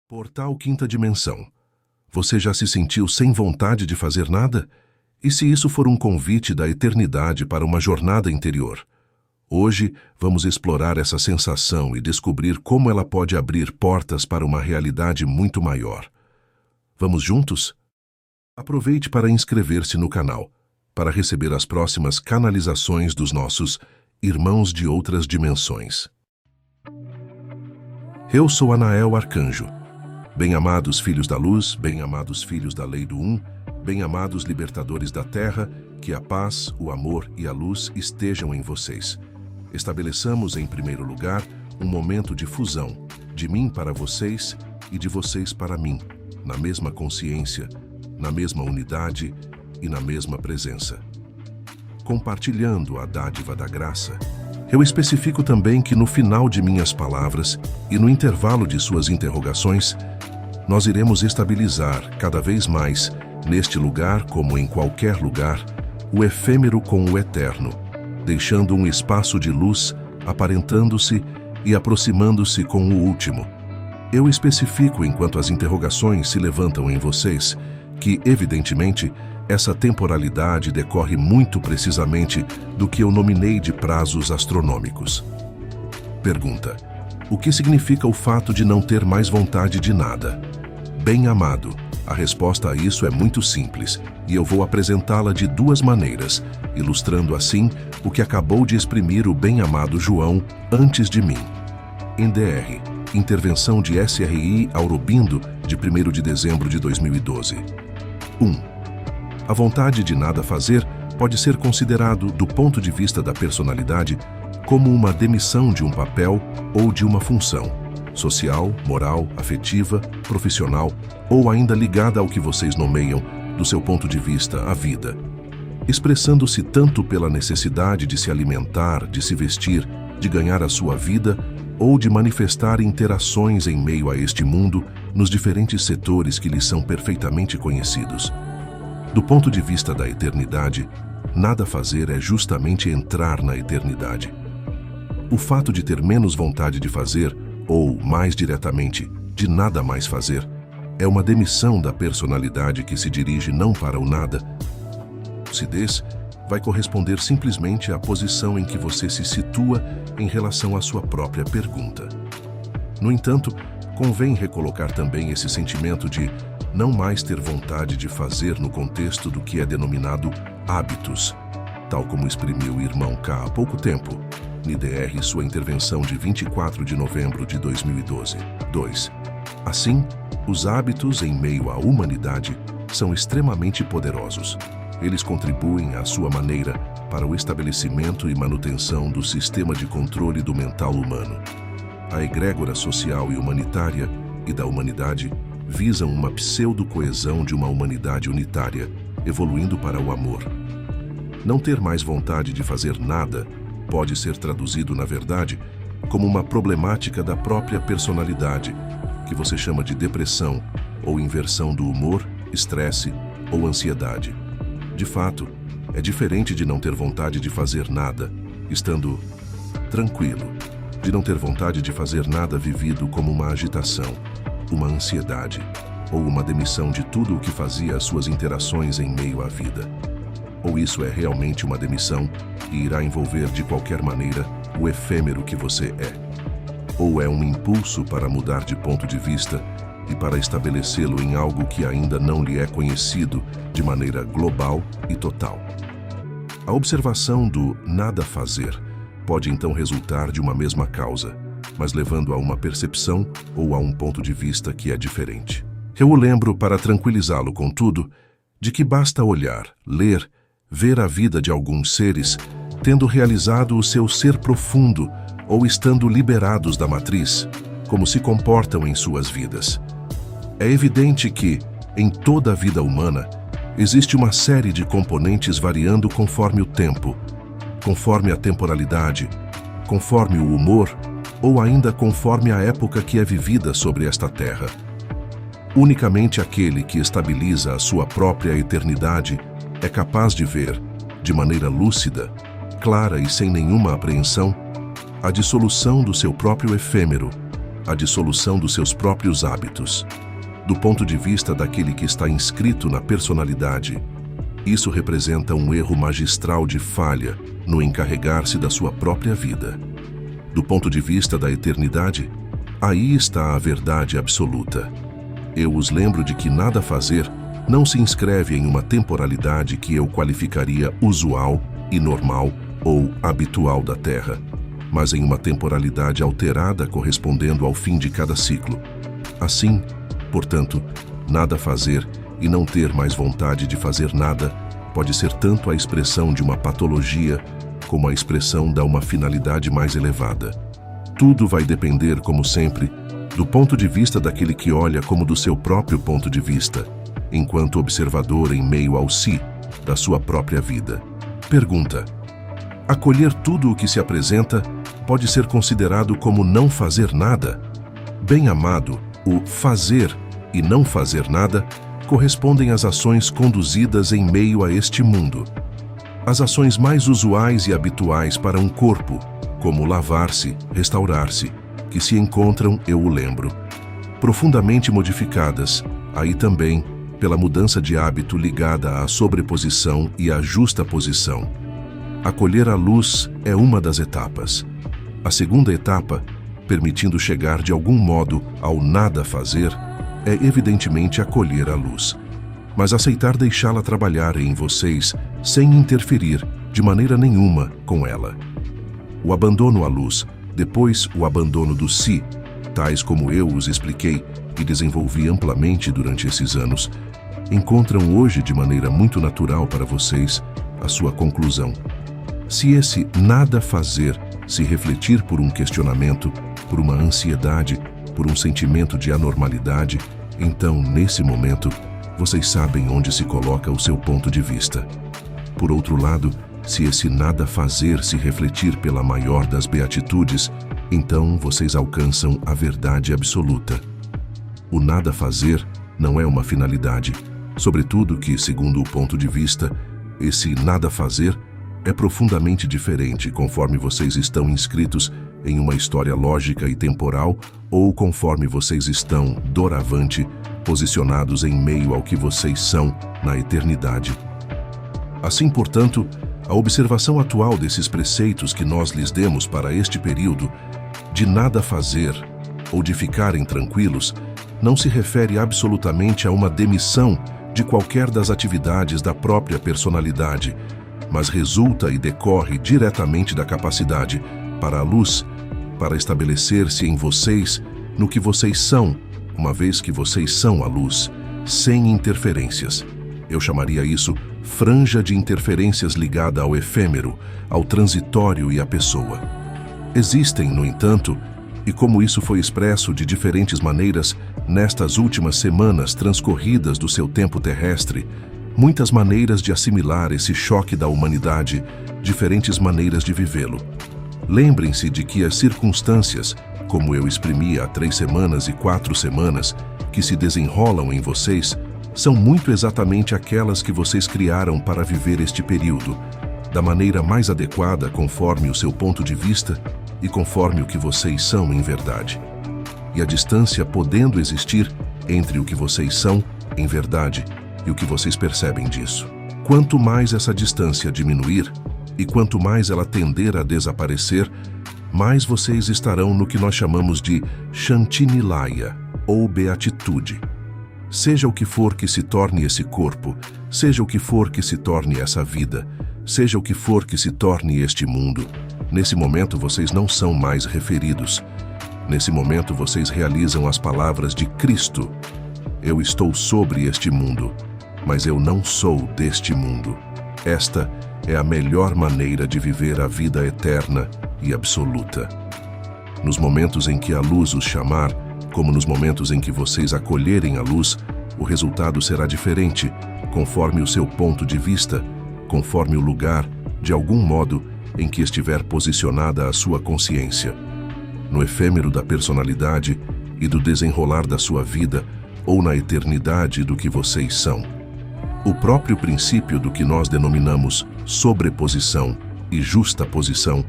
Portal Quinta Dimensão. Você já se sentiu sem vontade de fazer nada? E se isso for um convite da eternidade para uma jornada interior? Hoje, vamos explorar essa sensação e descobrir como ela pode abrir portas para uma realidade muito maior. Vamos juntos? Aproveite para inscrever-se no canal, para receber as próximas canalizações dos nossos irmãos de outras dimensões. Eu sou Anael Arcanjo. Bem-amados filhos da luz, bem-amados filhos da lei do Um, bem-amados libertadores da terra, que a paz, o amor e a luz estejam em vocês. Estabeleçamos, em primeiro lugar, um momento de fusão, de mim para vocês e de vocês para mim, na mesma consciência, na mesma unidade e na mesma presença. Compartilhando a dádiva da graça, eu especifico também que no final de minhas palavras e no intervalo de suas interrogações, nós iremos estabilizar cada vez mais, neste lugar como em qualquer lugar, o efêmero com o eterno, deixando um espaço de luz, aparentando-se e aproximando-se com o último. Eu especifico, enquanto as interrogações se levantam em vocês, que, evidentemente, essa temporalidade decorre muito precisamente do que eu nominei de prazos astronômicos. Pergunta: o que significa o fato de não ter mais vontade de nada? Bem-amado, a resposta a isso é muito simples, e eu vou apresentá-la de duas maneiras, ilustrando assim o que acabou de exprimir o bem-amado João antes de mim. NDR, Intervenção de SRI Aurobindo, de 1º de dezembro de 2012. 1. A vontade de nada fazer pode ser considerado, do ponto de vista da personalidade, como uma demissão de um papel ou de uma função, social, moral, afetiva, profissional ou ainda ligada ao que vocês nomeiam, do seu ponto de vista, a vida. Expressando-se tanto pela necessidade de se alimentar, de se vestir, de ganhar a sua vida ou de manifestar interações em meio a este mundo nos diferentes setores que lhes são perfeitamente conhecidos. Do ponto de vista da eternidade, nada fazer é justamente entrar na eternidade. O fato de ter menos vontade de fazer, ou, mais diretamente, de nada mais fazer, é uma demissão da personalidade que se dirige não para o nada. Lucidez vai corresponder simplesmente à posição em que você se situa em relação à sua própria pergunta. No entanto, convém recolocar também esse sentimento de não mais ter vontade de fazer no contexto do que é denominado hábitos, tal como exprimiu o irmão K há pouco tempo, NDR, sua intervenção de 24 de novembro de 2012. 2. Assim, os hábitos em meio à humanidade são extremamente poderosos. Eles contribuem à sua maneira para o estabelecimento e manutenção do sistema de controle do mental humano. A egrégora social e humanitária e da humanidade visam uma pseudo-coesão de uma humanidade unitária, evoluindo para o amor. Não ter mais vontade de fazer nada pode ser traduzido, na verdade, como uma problemática da própria personalidade, que você chama de depressão ou inversão do humor, estresse ou ansiedade. De fato, é diferente de não ter vontade de fazer nada, estando tranquilo, de não ter vontade de fazer nada vivido como uma agitação, uma ansiedade ou uma demissão de tudo o que fazia as suas interações em meio à vida. Ou isso é realmente uma demissão e irá envolver de qualquer maneira o efêmero que você é. Ou é um impulso para mudar de ponto de vista e para estabelecê-lo em algo que ainda não lhe é conhecido de maneira global e total. A observação do nada fazer pode então resultar de uma mesma causa, mas levando a uma percepção ou a um ponto de vista que é diferente. Eu o lembro, para tranquilizá-lo, contudo, de que basta olhar, ler, ver a vida de alguns seres tendo realizado o seu ser profundo ou estando liberados da matriz, como se comportam em suas vidas. É evidente que, em toda a vida humana, existe uma série de componentes variando conforme o tempo, conforme a temporalidade, conforme o humor ou ainda conforme a época que é vivida sobre esta terra. Unicamente aquele que estabiliza a sua própria eternidade é capaz de ver, de maneira lúcida, clara e sem nenhuma apreensão, a dissolução do seu próprio efêmero, a dissolução dos seus próprios hábitos. Do ponto de vista daquele que está inscrito na personalidade, isso representa um erro magistral de falha no encarregar-se da sua própria vida. Do ponto de vista da eternidade, aí está a verdade absoluta. Eu os lembro de que nada fazer não se inscreve em uma temporalidade que eu qualificaria usual e normal ou habitual da Terra, mas em uma temporalidade alterada correspondendo ao fim de cada ciclo. Assim, portanto, nada fazer e não ter mais vontade de fazer nada pode ser tanto a expressão de uma patologia como a expressão de uma finalidade mais elevada. Tudo vai depender, como sempre, do ponto de vista daquele que olha como do seu próprio ponto de vista, enquanto observador em meio ao si da sua própria vida. Pergunta: acolher tudo o que se apresenta pode ser considerado como não fazer nada? Bem-amado, o fazer e não fazer nada correspondem às ações conduzidas em meio a este mundo. As ações mais usuais e habituais para um corpo, como lavar-se, restaurar-se, que se encontram, eu o lembro, profundamente modificadas, aí também, pela mudança de hábito ligada à sobreposição e à justaposição. Acolher a luz é uma das etapas. A segunda etapa, permitindo chegar de algum modo ao nada fazer, é evidentemente acolher a luz, mas aceitar deixá-la trabalhar em vocês sem interferir de maneira nenhuma com ela. O abandono à luz, depois o abandono do si, tais como eu os expliquei e desenvolvi amplamente durante esses anos, encontram hoje de maneira muito natural para vocês a sua conclusão. Se esse nada fazer se refletir por um questionamento, por uma ansiedade, por um sentimento de anormalidade, então, nesse momento, vocês sabem onde se coloca o seu ponto de vista. Por outro lado, se esse nada fazer se refletir pela maior das beatitudes, então vocês alcançam a verdade absoluta. O nada fazer não é uma finalidade, sobretudo que, segundo o ponto de vista, esse nada fazer é profundamente diferente conforme vocês estão inscritos em uma história lógica e temporal ou conforme vocês estão, doravante, posicionados em meio ao que vocês são na eternidade. Assim, portanto, a observação atual desses preceitos que nós lhes demos para este período, de nada fazer ou de ficarem tranquilos, não se refere absolutamente a uma demissão de qualquer das atividades da própria personalidade, mas resulta e decorre diretamente da capacidade para a luz, para estabelecer-se em vocês no que vocês são, uma vez que vocês são a luz, sem interferências. Eu chamaria isso franja de interferências ligada ao efêmero, ao transitório e à pessoa. Existem, no entanto, e como isso foi expresso de diferentes maneiras nestas últimas semanas transcorridas do seu tempo terrestre, muitas maneiras de assimilar esse choque da humanidade, diferentes maneiras de vivê-lo. Lembrem-se de que as circunstâncias, como eu exprimi há 3 semanas e 4 semanas, que se desenrolam em vocês, são muito exatamente aquelas que vocês criaram para viver este período, da maneira mais adequada conforme o seu ponto de vista e conforme o que vocês são em verdade. E a distância podendo existir entre o que vocês são em verdade e o que vocês percebem disso. Quanto mais essa distância diminuir, e quanto mais ela tender a desaparecer, mais vocês estarão no que nós chamamos de Shantinilaya, ou beatitude. Seja o que for que se torne esse corpo, seja o que for que se torne essa vida, seja o que for que se torne este mundo, nesse momento vocês não são mais referidos. Nesse momento vocês realizam as palavras de Cristo: eu estou sobre este mundo, mas eu não sou deste mundo. Esta é a melhor maneira de viver a vida eterna e absoluta. Nos momentos em que a luz os chamar, como nos momentos em que vocês acolherem a luz, o resultado será diferente, conforme o seu ponto de vista, conforme o lugar, de algum modo, em que estiver posicionada a sua consciência. No efêmero da personalidade e do desenrolar da sua vida, ou na eternidade do que vocês são. O próprio princípio do que nós denominamos sobreposição e justaposição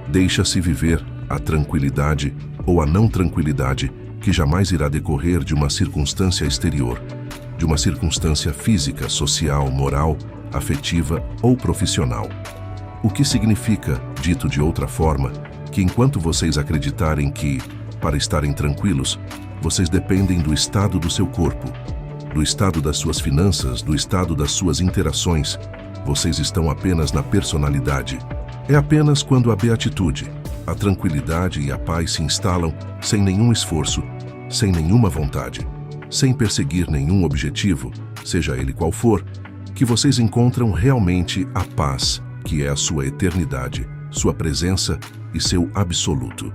deixa-se viver a tranquilidade, ou a não tranquilidade que jamais irá decorrer de uma circunstância exterior, de uma circunstância física, social, moral, afetiva ou profissional. O que significa, dito de outra forma, que enquanto vocês acreditarem que, para estarem tranquilos, vocês dependem do estado do seu corpo, do estado das suas finanças, do estado das suas interações, vocês estão apenas na personalidade. É apenas quando a beatitude, a tranquilidade e a paz se instalam sem nenhum esforço, sem nenhuma vontade, sem perseguir nenhum objetivo, seja ele qual for, que vocês encontram realmente a paz, que é a sua eternidade, sua presença e seu absoluto.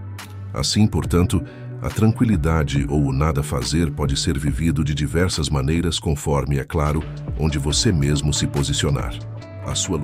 Assim, portanto, a tranquilidade ou o nada fazer pode ser vivido de diversas maneiras conforme, é claro, onde você mesmo se posicionar. A sua